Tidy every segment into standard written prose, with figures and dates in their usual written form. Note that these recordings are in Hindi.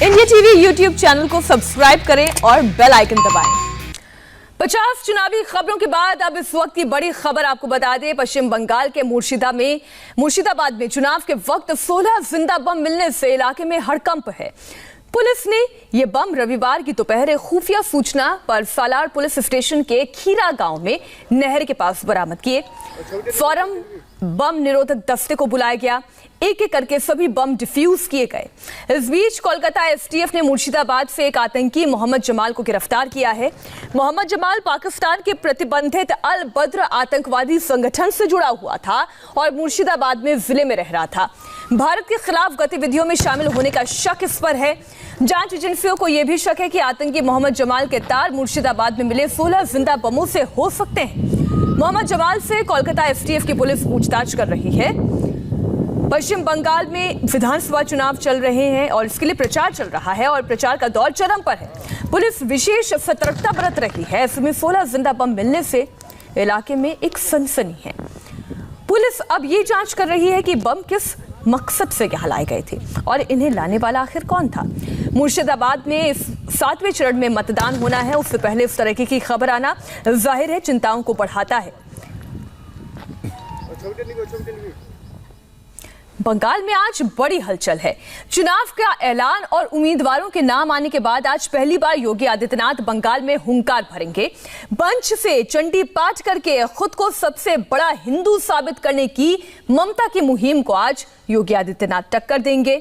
इंडिया टीवी यूट्यूब चैनल को सब्सक्राइब करें और बेल आइकन दबाएं। 50 चुनावी खबरों के बाद अब इस वक्त की बड़ी खबर आपको बता दें। पश्चिम बंगाल के मुर्शिदाबाद में चुनाव के वक्त 16 जिंदा बम मिलने से इलाके में हड़कंप है। पुलिस ने ये बम रविवार की दोपहर खुफिया सूचना पर सालार पुलिस स्टेशन के खीरा गांव में नहर के पास बरामद किए। फौरन बम निरोधक दस्ते को बुलाया गया। एक एक करके सभी बम डिफ्यूज किए गए। इस बीच कोलकाता एसटीएफ ने मुर्शिदाबाद से एक आतंकी मोहम्मद जमाल को गिरफ्तार किया है। मोहम्मद जमाल पाकिस्तान के प्रतिबंधित अल बद्र आतंकवादी संगठन से जुड़ा हुआ था और मुर्शिदाबाद में जिले में रह रहा था। भारत के खिलाफ गतिविधियों में शामिल होने का शक इस पर है। जांच एजेंसियों को यह भी शक है कि आतंकी मोहम्मद जमाल के तार मुर्शिदाबाद में मिले 16 जिंदा बमों से हो सकते हैं। मोहम्मद जमाल से कोलकाता एसटीएफ की पुलिस पूछताछ कर रही है। पश्चिम बंगाल में विधानसभा चुनाव चल रहे हैं और इसके लिए प्रचार चल रहा है और प्रचार का दौर चरम पर है। पुलिस विशेष सतर्कता बरत रही है। इसमें 16 जिंदा बम मिलने से इलाके में एक सनसनी है। पुलिस अब ये जांच कर रही है कि बम किस मकसद से यहाँ लाए गए थे और इन्हें लाने वाला आखिर कौन था। मुर्शिदाबाद में इस 7वें चरण में मतदान होना है। उससे पहले इस तरह की खबर आना जाहिर है चिंताओं को बढ़ाता है। बंगाल में आज बड़ी हलचल है। चुनाव का ऐलान और उम्मीदवारों के नाम आने के बाद आज पहली बार योगी आदित्यनाथ बंगाल में हुंकार भरेंगे। मंच से चंडी पाठ करके खुद को सबसे बड़ा हिंदू साबित करने की ममता की मुहिम को आज योगी आदित्यनाथ टक्कर देंगे।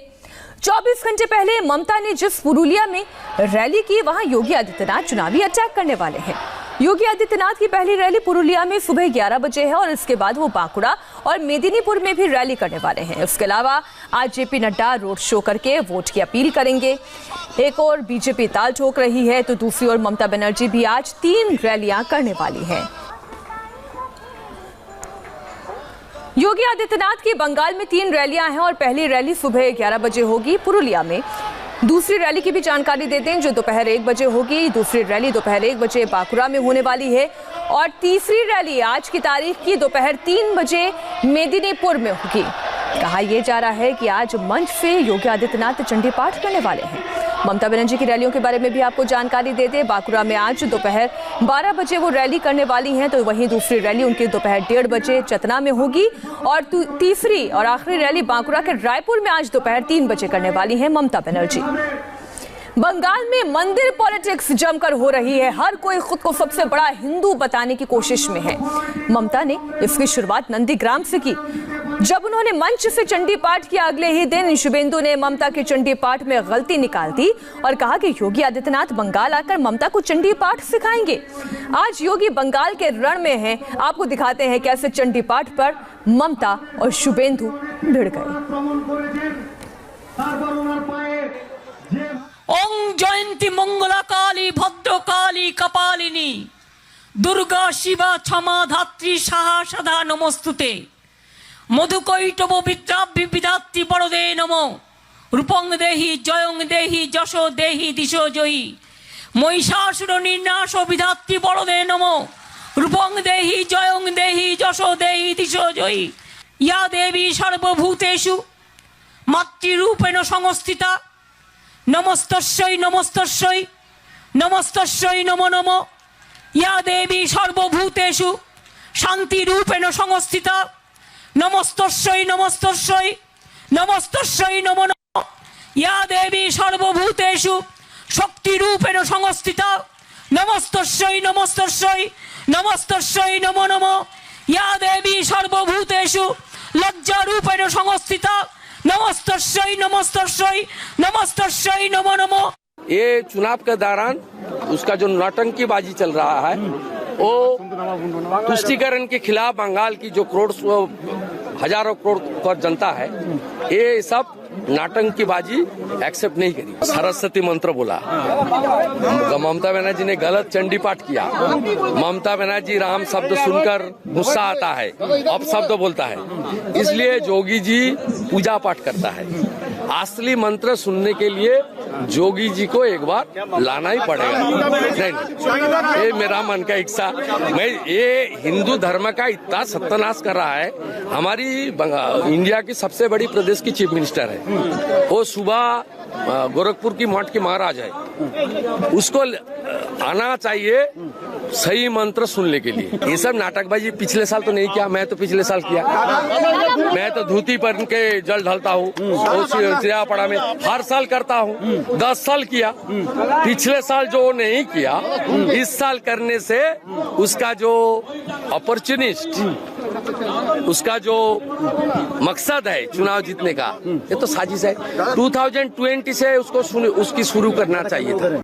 24 घंटे पहले ममता ने जिस पुरुलिया में रैली की, वहां योगी आदित्यनाथ चुनावी अटैक करने वाले हैं। योगी आदित्यनाथ की पहली रैली पुरुलिया में सुबह 11 बजे है और इसके बाद वो बांकुड़ा और मेदिनीपुर में भी रैली करने वाले हैं। इसके अलावा आज जेपी नड्डा रोड शो करके वोट की अपील करेंगे। एक और बीजेपी ताल ठोक रही है तो दूसरी ओर ममता बनर्जी भी आज 3 रैलियां करने वाली हैं। योगी आदित्यनाथ की बंगाल में 3 रैलियां हैं और पहली रैली सुबह 11 बजे होगी पुरुलिया में। दूसरी रैली की भी जानकारी देते हैं जो दोपहर 1 बजे होगी। दूसरी रैली दोपहर 1 बजे बांकुड़ा में होने वाली है और तीसरी रैली आज की तारीख की दोपहर 3 बजे मेदिनीपुर में होगी। कहा यह जा रहा है कि आज मंच से योगी आदित्यनाथ चंडी पाठ करने वाले हैं। ममता बनर्जी की रैलियों के बारे में भी आपको जानकारी दे दें। बांकुड़ा में आज दोपहर 12 बजे वो रैली करने वाली हैं, तो वहीं दूसरी रैली उनकी दोपहर 1:30 बजे चतना में होगी और तीसरी और आखिरी रैली बांकुड़ा के रायपुर में आज दोपहर 3 बजे करने वाली हैं ममता बनर्जी। बंगाल में मंदिर पॉलिटिक्स जमकर हो रही है। हर कोई खुद को सबसे बड़ा हिंदू बताने की कोशिश में है। ममता ने इसकी शुरुआत नंदीग्राम से की। जब उन्होंने मंच से चंडी पाठ किया, अगले ही दिन शुभेंदु ने ममता के चंडी पाठ में गलती निकाल दी और कहा कि योगी आदित्यनाथ बंगाल आकर ममता को चंडी पाठ सिखाएंगे। आज योगी बंगाल के रण में हैं। आपको दिखाते हैं कैसे चंडी पाठ पर ममता और शुभेंदु भिड़ गए। ओं जयंती मंगला काली भद्रकाली कपालिनी दुर्गा शिवा क्षमा धात्री साहा सदा नमस्तुते मधुकैटव विद्राभ्य विधात्री बड़दे नमो रूपं देहि जयं देहि जशो देहि दिशो जयी महिषासुर निर्नाश विधात्री बड़दे नमो रूपं देहि जयं देहि जशो देहि दिशो जयी या देवी सर्वभूतेषु मातृरूपेण संस्थिता नमस्तस्यै नमस्तस्यै नमस्तस्यै नमो नमो या देवी सर्वभूतेषु शान्तिरूपेण संस्थिता नमस्तस्यै नमस्तस्यै नमस्तस्यै नमो नमो या देवी सर्वभूतेषु शक्तिरूपेण संस्थिता नमस्तस्यै नमस्तस्यै नमस्तस्यै नमो नमो या देवी सर्वभूतेषु लज्जारूपेण संस्थिता नमस्तस्यै नमस्तस्यै नमस्तस्यै नमो नमो। ये चुनाव के दौरान उसका जो नौटंकीबाजी चल रहा है वो तुष्टीकरण के खिलाफ बंगाल की जो हजारों करोड़ जनता है, ये सब नौटंकीबाजी एक्सेप्ट नहीं करी। सरस्वती मंत्र बोला, ममता बनर्जी ने गलत चंडी पाठ किया। ममता बनर्जी राम शब्द सुनकर गुस्सा आता है, अब शब्द बोलता है, इसलिए जोगी जी पूजा पाठ करता है। असली मंत्र सुनने के लिए जोगी जी को एक बार लाना ही पड़ेगा। नहीं, ये मेरा मन का इच्छा। मैं ये हिंदू धर्म का इतना सत्यानाश कर रहा है। हमारी इंडिया की सबसे बड़ी प्रदेश की चीफ मिनिस्टर है, वो सुबह गोरखपुर की मठ की महाराज है, उसको आना चाहिए सही मंत्र सुनने के लिए। ये सब नाटकबाजी पिछले साल तो नहीं किया, मैं तो पिछले साल किया। मैं तो धोती पहन के जल ढलता हूँ श्रेयापड़ा में, हर साल करता हूँ, 10 साल किया। पिछले साल जो नहीं किया, इस साल करने से उसका जो अपॉर्चुनिस्ट, उसका जो मकसद है चुनाव जीतने का, ये तो साजिश है। 2020 से उसकी शुरू करना चाहिए था।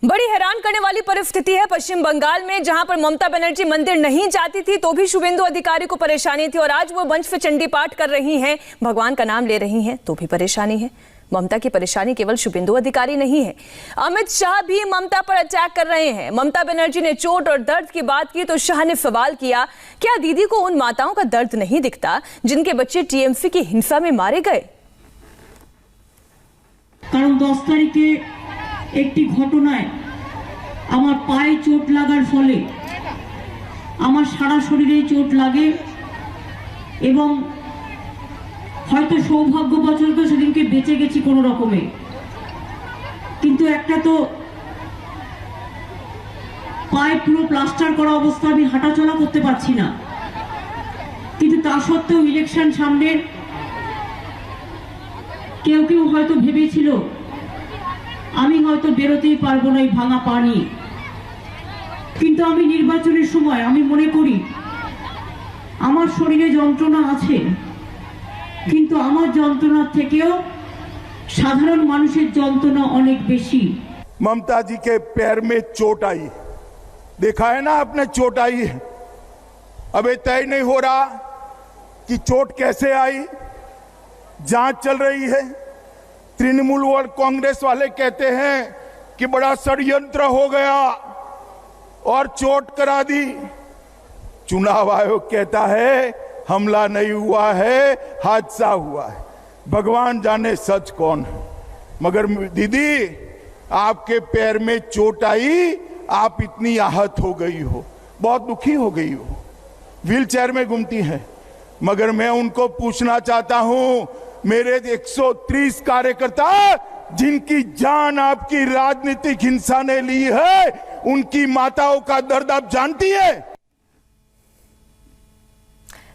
बड़ी हैरान करने वाली परिस्थिति है पश्चिम बंगाल में, जहां पर ममता बनर्जी मंदिर नहीं जाती थी तो भी शुभेंदु अधिकारी को परेशानी थी, और आज वो मंच पे चंडी पाठ कर रही हैं, भगवान का नाम ले रही हैं तो भी परेशानी है। ममता की परेशानी केवल शुभेंदु अधिकारी नहीं है, अमित शाह भी ममता पर अटैक कर रहे हैं। ममता बनर्जी ने चोट और दर्द की बात की तो शाह ने सवाल किया, क्या दीदी को उन माताओं का दर्द नहीं दिखता जिनके बच्चे टीएमसी की हिंसा में मारे गए? कारण 10 तारीखे একটি ঘটনায় আমার পায়ে চোট লাগার ফলে আমার সারা শরীরে চোট লাগে এবং হয়তো সৌভাগ্যবশত সেদিনকে বেঁচে গেছি কোনো রকমে, কিন্তু একটা তো পায়ে পুরো প্লাস্টার করা অবস্থা, আমি হাঁটাচলা করতে পারছি না। কিন্তু তা সত্ত্বেও ইলেকশন সামনে, কেউ কেউ হয়তো ভেবেছিল আমি হয়তো বেরোতেই পারবো না এই ভাঙা পা নিয়ে, কিন্তু আমি নির্বাচনের সময় আমি মনে করি আমার শরীরে যন্ত্রণা আছে, কিন্তু আমার যন্ত্রণার থেকেও সাধারণ মানুষের যন্ত্রণা অনেক বেশি। ममता जी के पैर में चोट आई, देखा है ना आपने, चोट आई है। अब ये तय नहीं हो रहा कि चोट कैसे आई, जांच चल रही है। तृणमूल और कांग्रेस वाले कहते हैं कि बड़ा षड्यंत्र हो गया और चोट करा दी। चुनाव आयोग कहता है हमला नहीं हुआ है, हादसा हुआ है। भगवान जाने सच कौन है। मगर दीदी, आपके पैर में चोट आई, आप इतनी आहत हो गई हो, बहुत दुखी हो गई हो, व्हीलचेयर में घूमती हैं। मगर मैं उनको पूछना चाहता हूं, मेरे 130 कार्यकर्ता जिनकी जान आपकी राजनीतिक हिंसा ने ली है, उनकी माताओं का दर्द आप जानती है?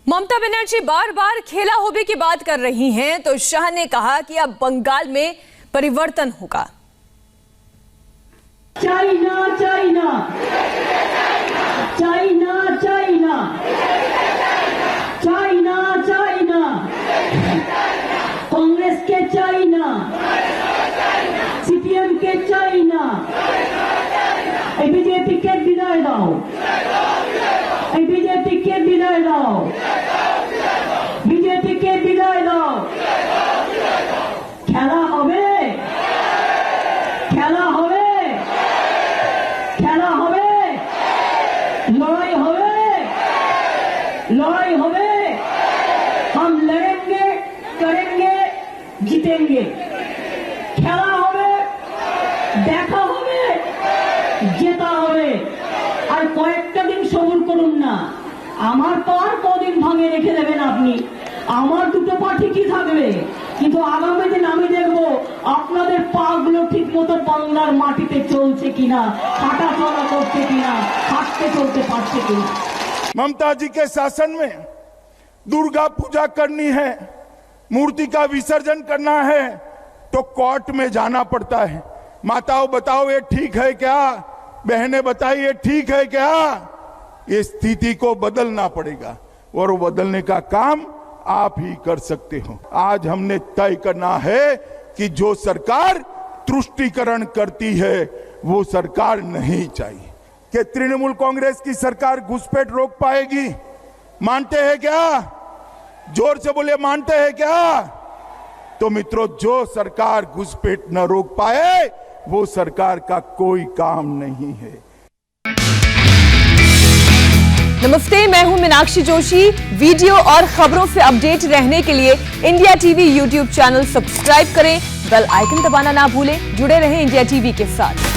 ममता बनर्जी बार बार खेला होबी की बात कर रही हैं, तो शाह ने कहा कि अब बंगाल में परिवर्तन होगा। China China China China China China Congress के चाइना, सीपीएम के चाइना, बीजेपी के विदाई दाओ, बीजेपी के विदाई दाओ, बीजेपी के विदाई दाओ। खेला होबे, खेला होबे, खेला होबे, लड़ाई होबे, लड़ाई होबे। हम लड़ेंगे, करेंगे, जीतेंगे। खेला होबे, देखा होबे, जेता होबे। আর কয়েকটা দিন সবুর করুন না, আমার পা আর কদিন ভাঙে রেখে দেবেন আপনি, আমার দুটো পা ঠিকই থাকবে, কিন্তু আগামী দিন আমি দেখবো আপনাদের পাগুলো ঠিক মতো বাংলার মাটিতে চলছে কিনা, হাঁটা চলা করছে কিনা, হাঁটতে চলতে পারছে কিনা। ममता जी के शासन में दुर्गा पूजा करनी है, मूर्ति का विसर्जन करना है तो कोर्ट में जाना पड़ता है। माताओं बताओ ये ठीक है क्या? बहनें बताइए ठीक है क्या? ये स्थिति को बदलना पड़ेगा और वो बदलने का काम आप ही कर सकते हो। आज हमने तय करना है कि जो सरकार तुष्टीकरण करती है वो सरकार नहीं चाहिए। कि तृणमूल कांग्रेस की सरकार घुसपैठ रोक पाएगी? मानते हैं क्या? जोर से बोले, मानते हैं क्या? तो मित्रों, जो सरकार घुसपैठ न रोक पाए वो सरकार का कोई काम नहीं है। नमस्ते, मैं हूं मीनाक्षी जोशी। वीडियो और खबरों से अपडेट रहने के लिए India TV YouTube channel subscribe करें, बेल आइकन दबाना ना भूलें। जुड़े रहें इंडिया टीवी के साथ।